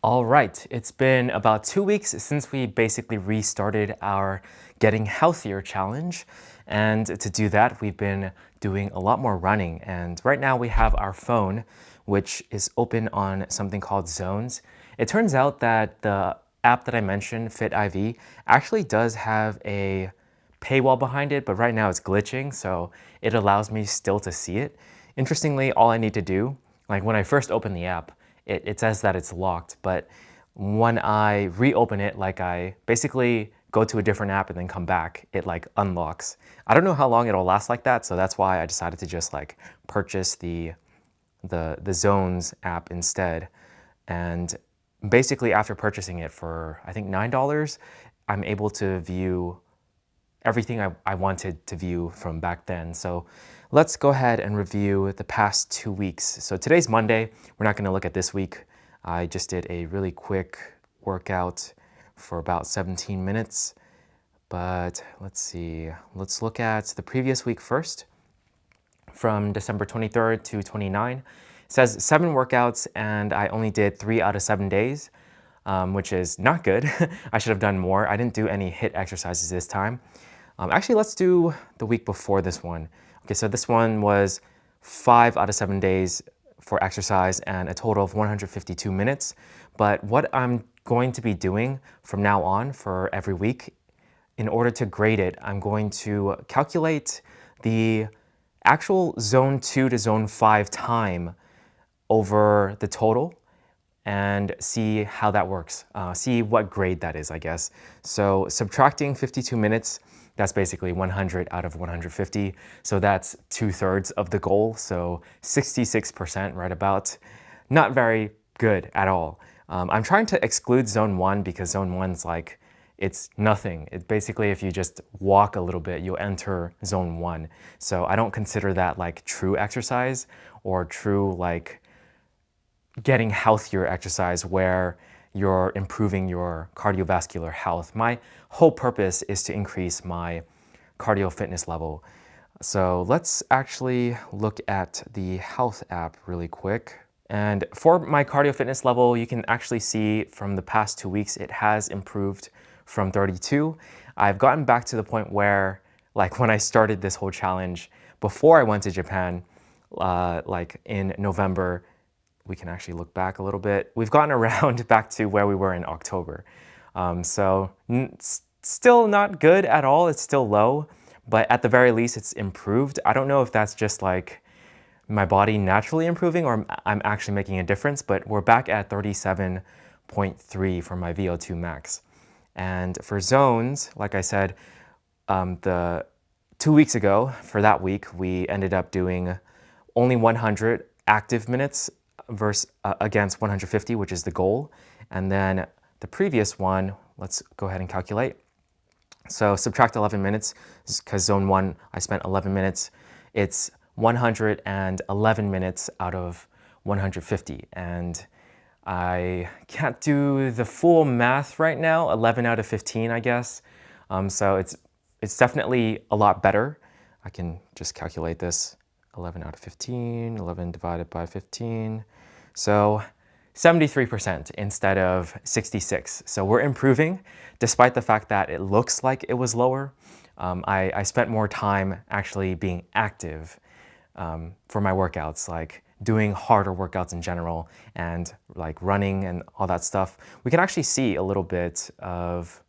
All right, it's been about 2 weeks since we basically restarted our Getting Healthier challenge. And to do that, we've been doing a lot more running. And right now we have our phone, which is open on something called Zones. It turns out that the app that I mentioned, FitIV, actually does have a paywall behind it, but right now it's glitching, so it allows me still to see it. Interestingly, all I need to do, like when I first open the app, it says that it's locked, but when I reopen it, like I basically go to a different app and then come back, it like unlocks. I don't know how long it'll last like that, so that's why I decided to just like purchase the Zones app instead. And basically after purchasing it for I think $9, I'm able to view everything I wanted to view from back then. So let's go ahead and review the past 2 weeks. So today's Monday. We're not going to look at this week. I just did a really quick workout for about 17 minutes. But let's see. Let's look at the previous week first, from December 23rd to 29. It says 7 workouts, and I only did 3 out of 7 days, which is not good. I should have done more. I didn't do any HIIT exercises this time. Actually, let's do the week before this one. Okay, so this one was 5 out of 7 days for exercise and a total of 152 minutes. But what I'm going to be doing from now on for every week, in order to grade it, I'm going to calculate the actual zone 2 to zone 5 time over the total and see how that works. See what grade that is, I guess. So subtracting 52 minutes, that's basically 100 out of 150. So that's 2/3 of the goal. So 66% right about. Not very good at all. I'm trying to exclude zone 1 because zone 1's like, it's nothing. It basically, if you just walk a little bit, you'll enter zone 1. So I don't consider that like true exercise or true like getting healthier exercise where you're improving your cardiovascular health. My whole purpose is to increase my cardio fitness level. So let's actually look at the health app really quick. And for my cardio fitness level, you can actually see from the past 2 weeks, it has improved from 32. I've gotten back to the point where, like when I started this whole challenge, before I went to Japan, like in November, we can actually look back a little bit. We've gotten around back to where we were in October. Still not good at all. It's still low, but at the very least, it's improved. I don't know if that's just like my body naturally improving or I'm actually making a difference, but we're back at 37.3 for my VO2 max. And for zones, like I said, the 2 weeks ago, for that week, we ended up doing only 100 active minutes against 150, which is the goal. And then the previous one, let's go ahead and calculate. So subtract 11 minutes, because zone 1, I spent 11 minutes. It's 111 minutes out of 150. And I can't do the full math right now, 11 out of 15, I guess. So it's definitely a lot better. I can just calculate this. 11 out of 15, 11 divided by 15. So 73% instead of 66. So we're improving despite the fact that it looks like it was lower. I spent more time actually being active for my workouts, like doing harder workouts in general and like running and all that stuff. We can actually see a little bit of,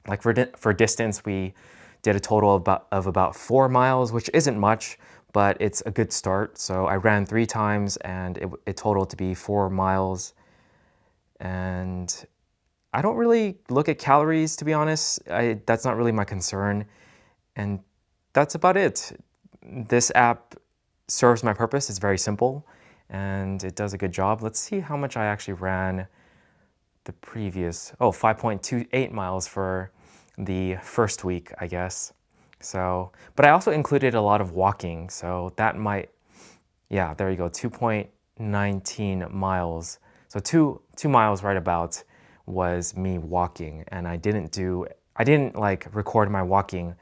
like for distance, we did a total of about 4 miles, which isn't much, but it's a good start. So I ran 3 times and it totaled to be 4 miles. And I don't really look at calories, to be honest. That's not really my concern. And that's about it. This app serves my purpose. It's very simple and it does a good job. Let's see how much I actually ran the previous, 5.28 miles for the first week, I guess. So, but I also included a lot of walking, so that might, yeah, there you go, 2.19 miles. So two miles right about was me walking, and I didn't like record my walking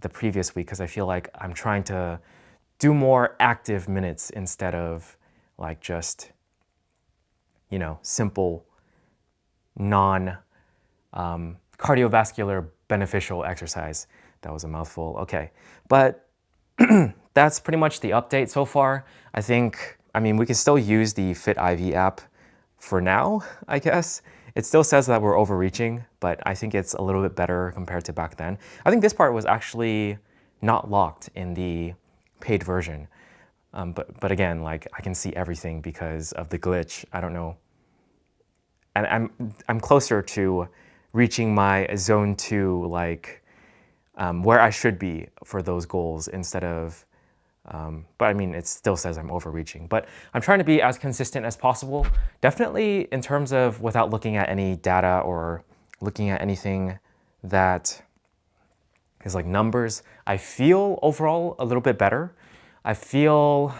the previous week because I feel like I'm trying to do more active minutes instead of like just simple, non cardiovascular beneficial exercise. That was a mouthful. Okay. But that's pretty much the update so far. I mean, we can still use the Fit IV app for now, I guess. It still says that we're overreaching, but I think it's a little bit better compared to back then. I think this part was actually not locked in the paid version. But again, like I can see everything because of the glitch. I don't know. And I'm closer to reaching my zone 2, like where I should be for those goals instead of, but I mean, it still says I'm overreaching. But I'm trying to be as consistent as possible. Definitely in terms of without looking at any data or looking at anything that is like numbers, I feel overall a little bit better. I still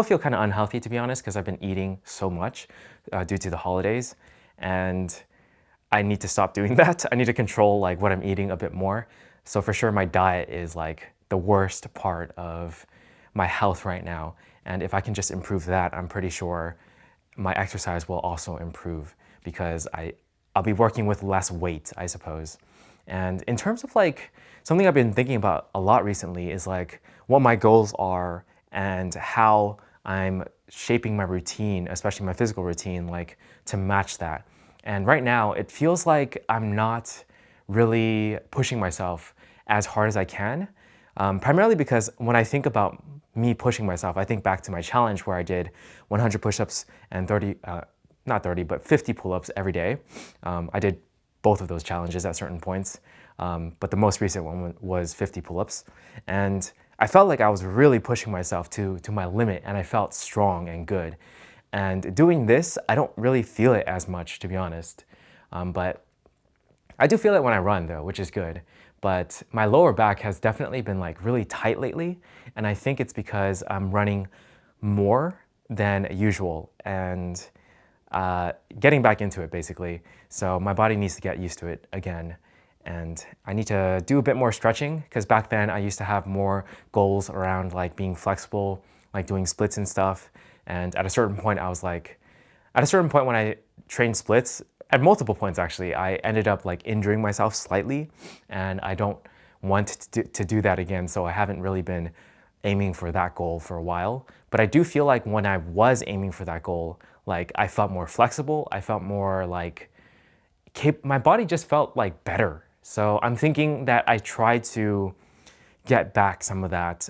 feel kind of unhealthy, to be honest, because I've been eating so much due to the holidays. And I need to stop doing that. I need to control like what I'm eating a bit more. So for sure, my diet is like the worst part of my health right now. And if I can just improve that, I'm pretty sure my exercise will also improve because I'll be working with less weight, I suppose. And in terms of like something I've been thinking about a lot recently is like what my goals are and how I'm shaping my routine, especially my physical routine, like to match that. And right now it feels like I'm not really pushing myself as hard as I can. Primarily because when I think about me pushing myself, I think back to my challenge where I did 100 push-ups and 50 pull-ups every day. I did both of those challenges at certain points, but the most recent one was 50 pull-ups. And I felt like I was really pushing myself to my limit, and I felt strong and good. And doing this, I don't really feel it as much, to be honest. But I do feel it when I run though, which is good. But my lower back has definitely been like really tight lately. And I think it's because I'm running more than usual and getting back into it basically. So my body needs to get used to it again. And I need to do a bit more stretching because back then I used to have more goals around like being flexible, like doing splits and stuff. And at a certain point when I trained splits, at multiple points actually, I ended up like injuring myself slightly, and I don't want to do that again. So I haven't really been aiming for that goal for a while. But I do feel like when I was aiming for that goal, like I felt more flexible. I felt more like my body just felt like better. So I'm thinking that I try to get back some of that.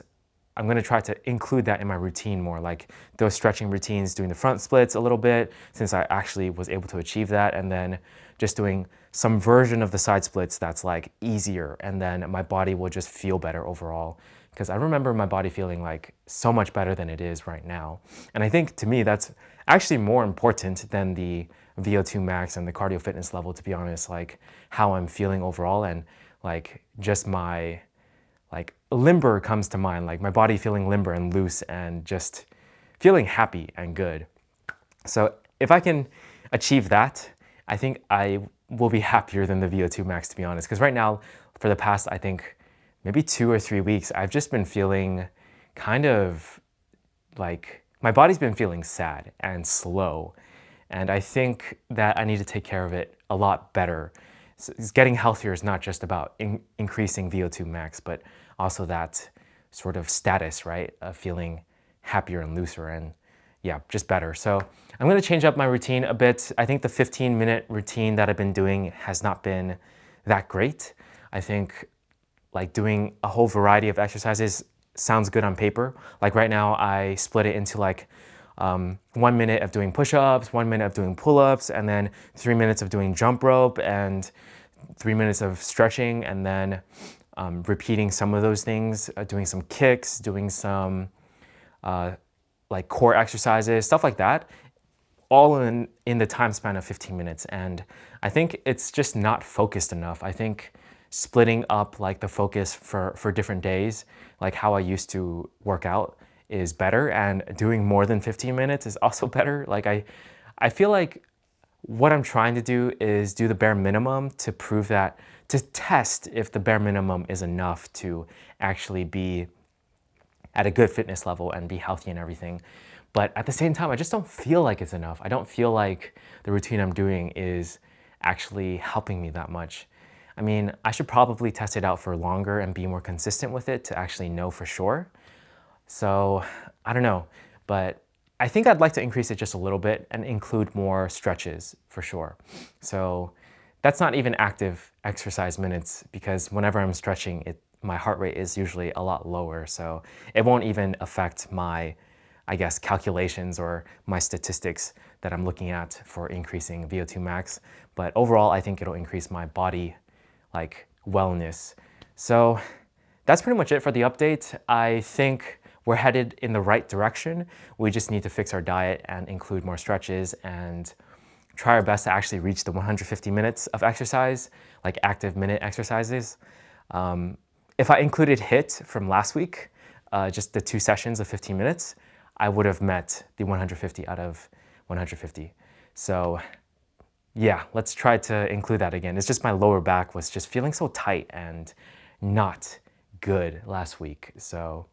I'm gonna try to include that in my routine more, like those stretching routines, doing the front splits a little bit, since I actually was able to achieve that, and then just doing some version of the side splits that's like easier, and then my body will just feel better overall. Because I remember my body feeling like so much better than it is right now. And I think to me, that's actually more important than the VO2 max and the cardio fitness level, to be honest, like how I'm feeling overall and like just my like limber comes to mind, like my body feeling limber and loose and just feeling happy and good. So if I can achieve that, I think I will be happier than the VO2 max, to be honest. Because right now, for the past, I think maybe 2 or 3 weeks, I've just been feeling kind of like my body's been feeling sad and slow. And I think that I need to take care of it a lot better. So getting healthier is not just about increasing VO2 max, but also that sort of status, right, of feeling happier and looser and yeah, just better. So I'm gonna change up my routine a bit. I think the 15-minute routine that I've been doing has not been that great. I think like doing a whole variety of exercises sounds good on paper. Like right now, I split it into like 1 minute of doing push-ups, 1 minute of doing pull-ups, and then 3 minutes of doing jump rope and 3 minutes of stretching, and then repeating some of those things, doing some kicks, doing some like core exercises, stuff like that, all in the time span of 15 minutes. And I think it's just not focused enough. I think splitting up like the focus for different days, like how I used to work out, is better, and doing more than 15 minutes is also better. Like I feel like what I'm trying to do is do the bare minimum to prove that, to test if the bare minimum is enough to actually be at a good fitness level and be healthy and everything. But at the same time, I just don't feel like it's enough. I don't feel like the routine I'm doing is actually helping me that much. I mean, I should probably test it out for longer and be more consistent with it to actually know for sure. So I don't know, but I think I'd like to increase it just a little bit and include more stretches for sure. So that's not even active exercise minutes because whenever I'm stretching, my heart rate is usually a lot lower. So it won't even affect my, I guess, calculations or my statistics that I'm looking at for increasing VO2 max. But overall, I think it'll increase my body like wellness. So that's pretty much it for the update. I think we're headed in the right direction. We just need to fix our diet and include more stretches and try our best to actually reach the 150 minutes of exercise, like active minute exercises. If I included HIIT from last week, just the 2 sessions of 15 minutes, I would have met the 150 out of 150. So yeah, let's try to include that again. It's just my lower back was just feeling so tight and not good last week. So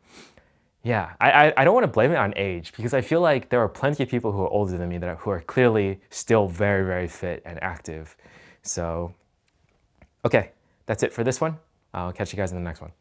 yeah, I don't want to blame it on age because I feel like there are plenty of people who are older than me who are clearly still very, very fit and active. So, okay, that's it for this one. I'll catch you guys in the next one.